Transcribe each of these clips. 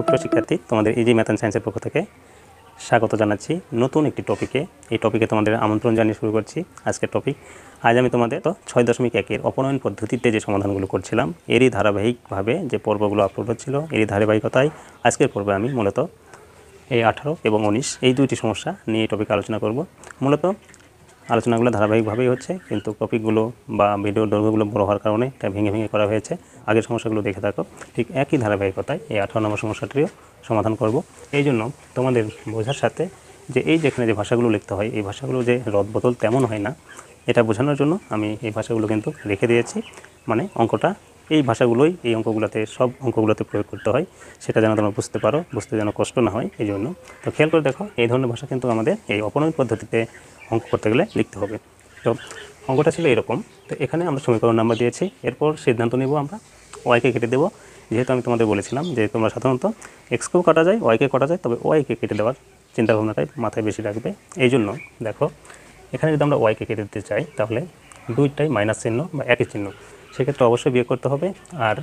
সুপ্রিয় শিক্ষার্থী, তোমাদের ইজি ম্যাথ অ্যান্ড সায়েন্সের পক্ষ থেকে স্বাগত জানাচ্ছি নতুন একটি টপিকে। এই টপিকে তোমাদের আমন্ত্রণ জানিয়ে শুরু করছি আজকের টপিক। আজ আমি তোমাদের 6.1-এর অপনয়ন পদ্ধতিতে যে সমাধানগুলো করছিলাম এরই ধারাবাহিকভাবে যে পর্বগুলো আপলোড হচ্ছিল এরই ধারাবাহিকতায় আজকের পর্বে আমি মূলত এই 18 এবং 19 এই দুইটি সমস্যা নিয়ে টপিক আলোচনা করব। মূলত আলোচনাগুলো ধারাবাহিকভাবেই হচ্ছে, কিন্তু টপিকগুলো বা ভিডিও দৈর্ঘ্যগুলো বড় হওয়ার কারণে এটা ভেঙে ভেঙে করা হয়েছে। আগের সমস্যাগুলো দেখে থাকো, ঠিক একই ধারাবাহিকতায় এই 18 নম্বর সমস্যাটিও সমাধান করব। এই জন্য তোমাদের বোঝার সাথে যে এই যেখানে যে ভাষাগুলো লিখতে হয় এই ভাষাগুলো যে রদবদল তেমন হয় না, এটা বোঝানোর জন্য আমি এই ভাষাগুলো কিন্তু রেখে দিয়েছি। মানে অঙ্কটা এই ভাষাগুলোই এই অঙ্কগুলোতে সব অঙ্কগুলোতে প্রয়োগ করতে হয়, সেটা যেন তোমরা বুঝতে পারো, বুঝতে যেন কষ্ট না হয়। এই জন্য তো খেয়াল করে দেখো, এই ধরনের ভাষা কিন্তু আমাদের এই অপনয়ন পদ্ধতিতে অঙ্ক করতে গেলে লিখতে হবে। তো অঙ্কটা ছিল এরকম। তো এখানে আমরা সমীকরণ নাম্বার দিয়েছি, এরপর সিদ্ধান্ত নেব আমরা ওয়াইকে কেটে দেবো। যেহেতু আমি তোমাদের বলেছিলাম যে তোমরা সাধারণত এক্সকেও কাটা যায়, ওয়াইকে কাটা যায়, তবে ওয়াইকে কেটে দেওয়ার চিন্তাভাবনাটাই মাথায় বেশি রাখবে। এই জন্য দেখো, এখানে যদি আমরা ওয়াইকে কেটে দিতে চাই তাহলে দুইটাই মাইনাস চিহ্ন বা একই চিহ্ন, সেক্ষেত্রে অবশ্যই বিয়োগ করতে হবে। আর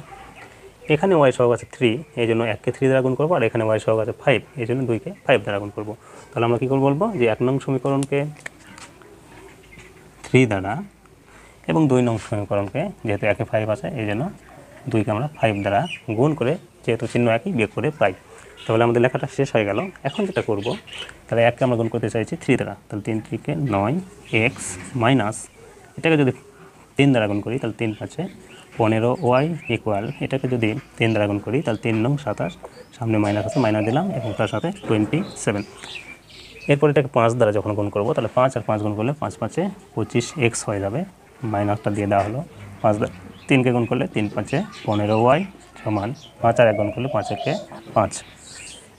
এখানে ওয়াই সহগ আছে 3, এই জন্য 1কে 3 দ্বারা গুণ করবো, আর এখানে ওয়াই সহগ আছে 5, এই জন্য 2কে 5 দ্বারা গুণ করবো। তাহলে আমরা কী করে বলবো যে 1 নং সমীকরণকে 3 দ্বারা এবং 2 নং সমীকরণকে, যেহেতু 1-এ 5 আছে এই জন্য 2কে আমরা 5 দ্বারা গুণ করে, যেহেতু চিহ্ন একই, বিয়োগ করে পাই। তাহলে আমাদের লেখাটা শেষ হয়ে গেল। এখন যেটা করব, তাহলে 1কে আমরা গুণ করতে চাইছি 3 দ্বারা, তাহলে 3-3-কে 9x মাইনাস, এটাকে যদি 3 দ্বারা গুণ করি তাহলে 3-5-এ 15y ইকুয়াল, এটাকে যদি 3 দ্বারা গুণ করি তাহলে 3 নং 27, সামনে মাইনাস আছে মাইনাস দিলাম এবং তার সাথে 27। এরপর এটাকে 5 দ্বারা যখন গুণ করবো তাহলে 5 আর 5 গুণ করলে 5-5-এ 25x হয়ে যাবে, মাইনাসটা দিয়ে দেওয়া হলো। 5 দ্বারা 3কে গুণ করলে 3-5-এ 15y সমান 5 আর 1 গুণ করলে 5-1-এ 5।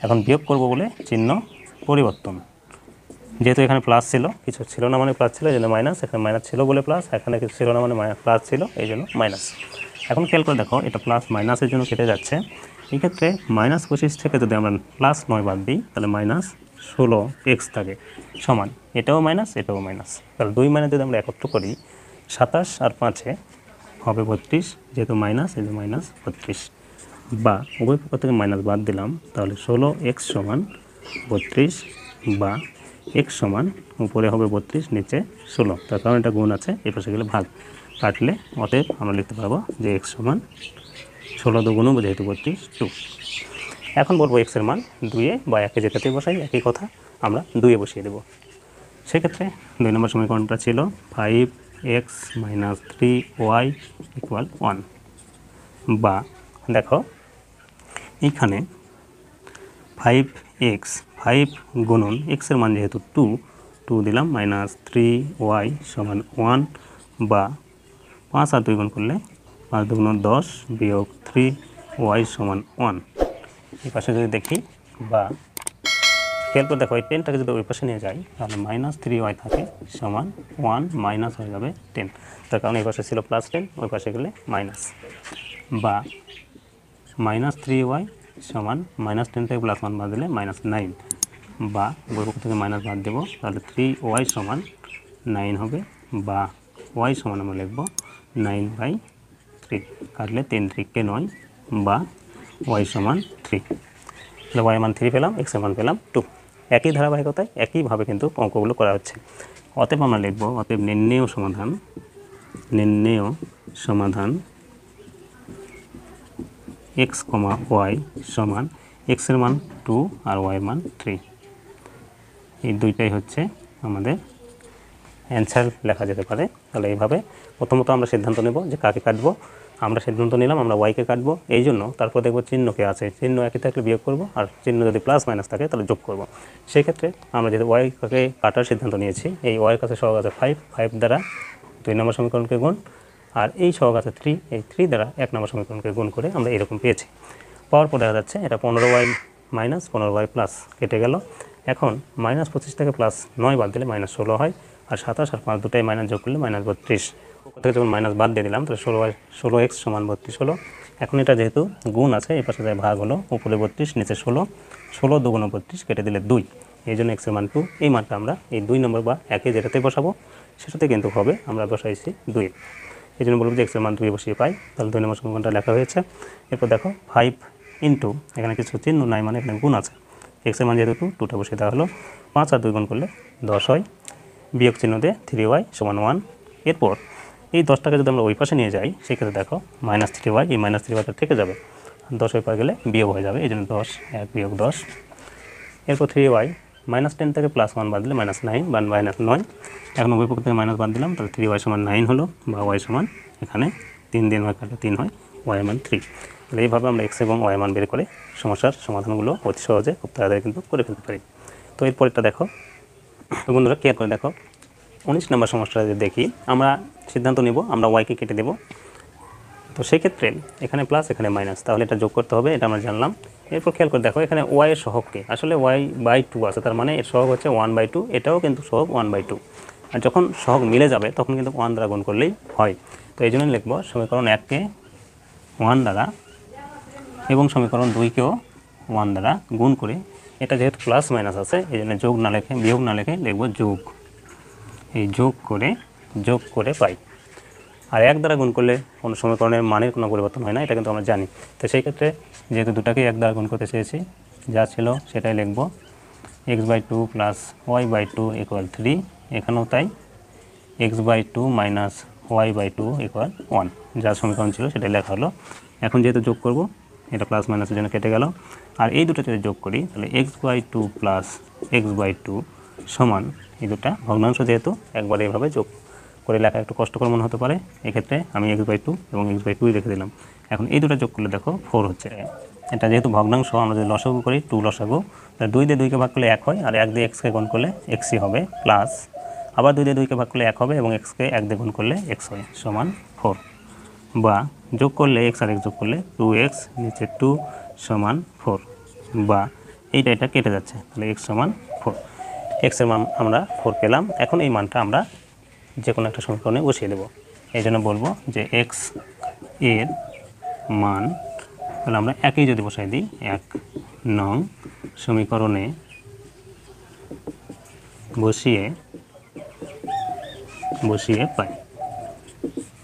এখন বিয়োগ করব বলে চিহ্ন পরিবর্তন, যেহেতু এখানে প্লাস ছিল, কিছু ছিল না মানে প্লাস ছিল, এই জন্য মাইনাস, এখানে মাইনাস ছিল বলে প্লাস, এখানে কিছু ছিল না মানে প্লাস ছিল, এই জন্য মাইনাস। এখন খেয়াল করে দেখো, এটা প্লাস মাইনাসের জন্য কেটে যাচ্ছে। এই ক্ষেত্রে -25 থেকে যদি আমরা +9 বাদ দিই তাহলে -16x থাকে, সমান এটাও মাইনাস এটাও মাইনাস। তাহলে 2 মাইনাস যদি আমরা একত্র করি 27 আর 5-এ হবে 32, যেহেতু মাইনাস এই যে -32, বা উভয় পক্ষ থেকে মাইনাস বাদ দিলাম তাহলে 16x সমান 32, বা x সমান উপরে হবে 32 নিচে 16, তার কারণ এটা গুণ আছে, এই পাশে গেলে ভাগ, কাটলে অতএব আমরা লিখতে পারবো যে x সমান 16 2 গুণ, যেহেতু 32 2। এখন বলবো x এর মান 2-এ বা 1-এ যেটাতে বসাই একই কথা, আমরা 2-এ বসিয়ে দেবো। সেক্ষেত্রে 2 নম্বর সমীকরণটা ছিল 5x - 3y = 1, বা দেখো এইখানে 5x 5 গুণন x এর মান যেহেতু 2 দিলাম -3y সমান 1, বা 5 আর 2 গুণ করলে 5 2 গুণ 10 বিয়োগ 3y সমান 1। এই পাশে যদি দেখি, বা খেয়াল করে দেখো এই 10টাকে যদি ওই পাশে নিয়ে যাই তাহলে -3y থাকে সমান 1 মাইনাস হয়ে যাবে 10, তার কারণ এই পাশে ছিল +10, ওই পাশে গেলে মাইনাস, বা -3y সমান -10 থেকে +1 বাদ দিলে -9, বা বর্গ থেকে মাইনাস বাদ দেবো তাহলে 3y সমান 9 হবে, বা y সমান আমরা লিখব 9/3, কাটলে 3 3-কে 9, বা y সমান 3। তাহলে y মান 3 পেলাম, x এর মান পেলাম 2। একই ধারাবাহিকতায় একইভাবে কিন্তু অঙ্কগুলো করা হচ্ছে। অতএব আমরা লিখব, অতএব নির্ণেয় সমাধান x, y সমান x এর মান 2 আর y এর মান 3। এই দুইটাই হচ্ছে আমাদের অ্যান্সার লেখা যেতে পারে। তাহলে এইভাবে প্রথমত আমরা সিদ্ধান্ত নেব যে কাকে কাটবো। আমরা সিদ্ধান্ত নিলাম আমরা ওয়াইকে কাটবো, এই জন্য তারপর দেখবো চিহ্নকে আছে, চিহ্ন একই থাকলে বিয়োগ করব, আর চিহ্ন যদি প্লাস মাইনাস থাকে তাহলে যোগ করব। সেই ক্ষেত্রে আমরা যেহেতু ওয়াইকে কাটার সিদ্ধান্ত নিয়েছি, এই ওয়াইয়ের কাছে সহগ আছে 5 দ্বারা 2 নম্বর সমীকরণকে গুণ, আর এই সহগ আছে 3, এই 3 দ্বারা 1 নম্বর সমীকরণকে গুণ করে আমরা এরকম পেয়েছি। পাওয়ার পর দেখা যাচ্ছে এটা 15y মাইনাস 15y প্লাস কেটে গেল। এখন -25 থেকে +9 বাদ দিলে -16 হয়, আর 27 আর 5 দুটাই মাইনাস যোগ করলে -32, থেকে যখন মাইনাস বাদ দিয়ে দিলাম তাহলে 16x সমান 32 হলো। এখন এটা যেহেতু গুণ আছে, এই পাশে ভাগ হলো, উপরে 32 নিচে 16, 16 2 গুণ 32 কেটে দিলে 2, এই জন্য x এর মান 2। এই মানটা আমরা এই 2 নম্বর বা 1-এ যেটাতে বসাবো সেটাতে কিন্তু হবে, আমরা বসাইছি 2। এই জন্য বলবো যে x এর মান 2 বসিয়ে পাই, তাহলে 2 নম্বর সমীকরণটা লেখা হয়েছে। এরপর দেখো 5 ইন্টু এখানে কিছু চিহ্ন নাই মানে এখানে গুণ আছে, এক্সের মান যেহেতু 2 2টা বসিয়ে দেওয়া হলো, 5 আর 2 গুণ করলে 10 হয়, বিয়োগ চিহ্ন দিয়ে 3y সমান 1। এরপর এই 10টাকে যদি আমরা ওই পাশে নিয়ে যাই সেক্ষেত্রে দেখো -3y, এই -3yটা থেকে যাবে, 10 ওই পাশে গেলে বিয়োগ হয়ে যাবে, এই জন্য 10 1 বিয়োগ 10। এরপর 3y -10 থেকে +1 বাদ দিলে -9 বা -9, এখন উভয় পক্ষ থেকে মাইনাস বাদ দিলাম, তাহলে 3y সমান 9 হলো, বা y সমান এখানে 3 দিন হয় কাটলে 3 হয়, y মান 3। তাহলে এইভাবে আমরা x এবং y মান বের করে সমস্যার সমাধানগুলো অতি সহজে খুব তাড়াতাড়ি কিন্তু করে ফেলতে পারি। তো এরপরটা দেখো, তো বন্ধুরা কেয়ার করে দেখো, 19 নম্বর সমস্যাটা যদি দেখি, আমরা সিদ্ধান্ত নিব আমরা y-কে কেটে দেব। তো সেক্ষেত্রে এখানে প্লাস এখানে মাইনাস, তাহলে এটা যোগ করতে হবে, এটা আমরা জানলাম। এরপর খেয়াল করে দেখো এখানে y এর সহগকে, আসলে y/2 আছে, তার মানে এর সহগ হচ্ছে 1/2, এটাও কিন্তু সহগ 1/2। আর যখন সহগ মিলে যাবে তখন কিন্তু 1 দ্বারা গুণ করলেই হয়। তো এই জন্য লিখব সমীকরণ 1-কে 1 দ্বারা এবং সমীকরণ 2-কেও 1 দ্বারা গুণ করে, এটা যেহেতু প্লাস মাইনাস আছে এই জন্য যোগ না লিখে বিয়োগ না লিখে লিখব যোগ, এই যোগ করে পাই। আর 1 দ্বারা গুণ করলে কোনো সমীকরণের মানের কোনো পরিবর্তন হয় না, এটা কিন্তু আমরা জানি। তো সেই ক্ষেত্রে যেহেতু দুটাকে 1 দ্বারা গুণ করতে চেয়েছি, যা ছিল সেটাই লিখব, x/2 + y/2 = 3, এখানেও তাই, x/2 - y/2 = 1, যা সমীকরণ ছিল সেটাই লেখা হলো। এখন যেহেতু যোগ করব, এটা প্লাস মাইনাসের জন্য কেটে গেল, আর এই দুটো যদি যোগ করি তাহলে x/2 + x/2 সমান, এই দুটা ভগ্নাংশ যেহেতু একবার এইভাবে যোগ করে লেখা একটু কষ্টকর মনে হতে পারে, এক্ষেত্রে আমি x/2 এবং x/2 রেখে দিলাম। এখন এই দুটো যোগ করলে দেখো 4 হচ্ছে। এটা যেহেতু ভগ্নাংশ, আমরা যদি লসাগু করি 2 লসাগু, তাহলে 2 দিয়ে 2কে ভাগ করলে 1 হয়, আর 1 দিয়ে x-কে গুণ করলে x-ই হবে, প্লাস আবার 2 দিয়ে 2কে ভাগ করলে 1 হবে এবং x-কে 1 দিয়ে গুণ করলে x হয়, সমান 4। বা যোগ করলে x আর x যোগ করলে 2x নিচে 2 সমান 4, বা এটা কেটে যাচ্ছে, তাহলে x সমান 4। x-এর মান আমরা 4 পেলাম। এখন এই মানটা আমরা যে কোনো একটা সমীকরণে বসিয়ে দেব। এই জন্য বলবো যে x এর মান, তাহলে আমরা 1-এই যদি বসাই দিই, 1 নং সমীকরণে বসিয়ে পাই।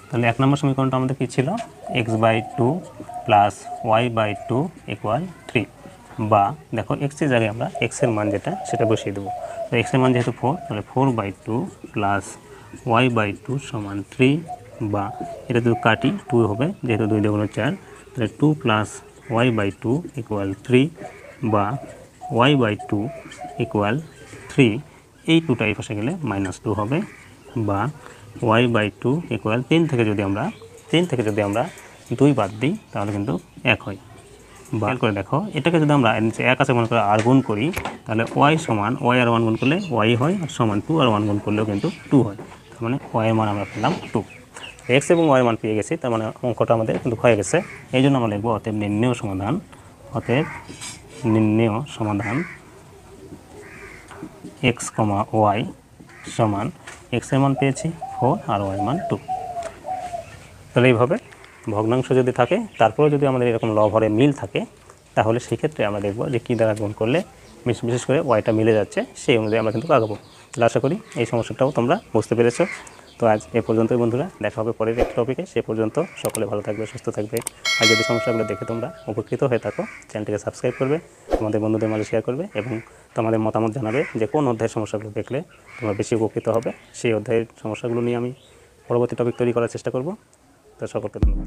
তাহলে 1 নম্বর সমীকরণটা আমাদের কী ছিল, x/2 + y/2 = 3, বা দেখো x এর জায়গায় আমরা x এর মান যেটা সেটা বসিয়ে দেবো। তো x এর মান যেহেতু 4, তাহলে 4/2 + y/2 সমান 3, বা এটা যদি কাটি 2 হবে, যেহেতু 2 × 4, তাহলে 2 + y/2 = 3, বা y/2 = 3, এই 2টা এই পাশে গেলে -2 হবে, বা y/2 = 3 থেকে যদি আমরা 2 বাদ দিই তাহলে কিন্তু 1 হয়। খেয়াল করে দেখো, এটাকে যদি আমরা নিচে 1 আছে মনে করে আর গুণ করি, তাহলে y সমান y আর 1 গুণ করলে y হয়, আর সমান 2 আর 1 গুণ করলেও কিন্তু 2 হয়, তার মানে y এর মান আমরা পেলাম 2। x এবং y এর মান পেয়ে গেছি, তার মানে অঙ্কটা আমাদের কিন্তু হয়ে গেছে। এই জন্য আমরা লিখব অতএব নির্ণেয় সমাধান x, y সমান, x এর মান পেয়েছি 4 আর y এর মান 2। তাহলে এইভাবে ভগ্নাংশ যদি থাকে, তারপরে যদি আমাদের এরকম লব হরে মিল থাকে, তাহলে সেই ক্ষেত্রে আমরা দেখব যে কী দ্বারা গুণ করলে বিশেষ করে ওয়াইটা মিলে যাচ্ছে, সেই অনুযায়ী আমরা কিন্তু আগাবো। তাহলে আশা করি এই সমস্যাটাও তোমরা বুঝতে পেরেছো। তো আজ এ পর্যন্তই বন্ধুরা, দেখা হবে পরের এক টপিকে। সে পর্যন্ত সকলে ভালো থাকবে, সুস্থ থাকবে। আর যদি সমস্যাগুলো দেখে তোমরা উপকৃত হয়ে থাকো, চ্যানেলটিকে সাবস্ক্রাইব করবে, তোমাদের বন্ধুদের মাঝে শেয়ার করবে এবং তোমাদের মতামত জানাবে যে কোন অধ্যায়ের সমস্যাগুলো দেখলে তোমরা বেশি উপকৃত হবে। সেই অধ্যায়ের সমস্যাগুলো নিয়ে আমি পরবর্তী টপিক তৈরি করার চেষ্টা করব। তো সকলকে ধন্যবাদ।